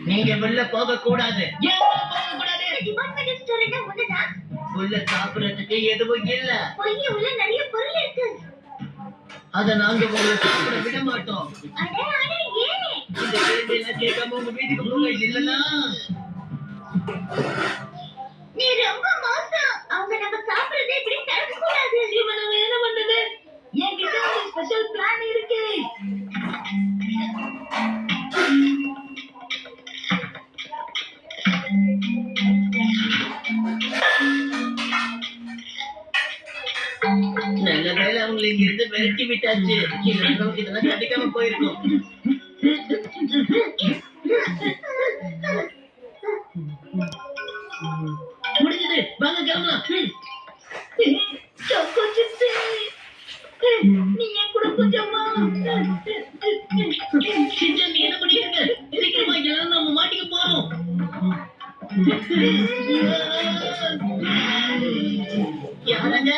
நீங்க வெளில போக கூடாது. ஏன் உள்ள போக கூடாது? டிபார்ட்மெண்டல் ஸ்டோர்னா ஒண்ணுதான். உள்ள சாப்பிடறதுக்கு எதுவும் இல்ல. பொய்ய உள்ள நிறைய பொருள் இருக்கு. அத நாங்க உங்களை சாப்பிட விட மாட்டோம். அட அட ஏன்? இந்த கேள்வியெல்லாம் கேட்காம உங்க வீட்டுக்கு போங்க. இல்லன்னா நீ ரொம்ப மோசம். அவங்க நம்ம சாப்பிடுறதை இப்படி தடுக்க கூடாது. இவன் நம்ம என்ன பண்ணது? என்கிட்ட ஒரு ஸ்பெஷல் பிளான் இருக்கு. நல்ல வேளை அவங்களை இங்க இருந்து விரட்டி விட்டாச்சு. இல்லைன்னா நமக்கு இதெல்லாம் கிடைக்காம போயிருக்கும். முடிஞ்சது, வாங்க கிளம்பலாம். Choco chips. நீ என் கூட கொஞ்சமா. சிச்சன், நீ என்ன பண்ணிருக்க? சீக்கிரமா எல்லாரும் நம்ம மாட்டிக்க போறோம். யாருங்க?